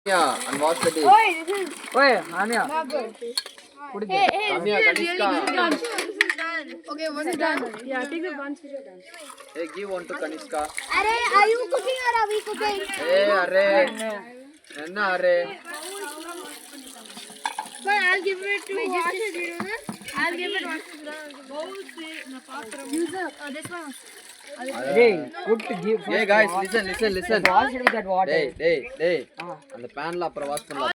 Yeah, and wash the dish. Oi, this is Oi, Anya. not good. Put it Hey, there. hey, Come this here, is really Kanishka. good. This is done. Okay, was it done? Yeah, take the buns which are done. Hey, give one to Kanishka. Arey, are you cooking or are we cooking? Hey, arre. Enna arre. But I'll give it to wash it, you know that? I'll give it wash it. Use this one. Hey, good to give. Hey guys, listen. Wash it with that water. Hey. அந்த panல அப்புறம் wash பண்ணலாம்.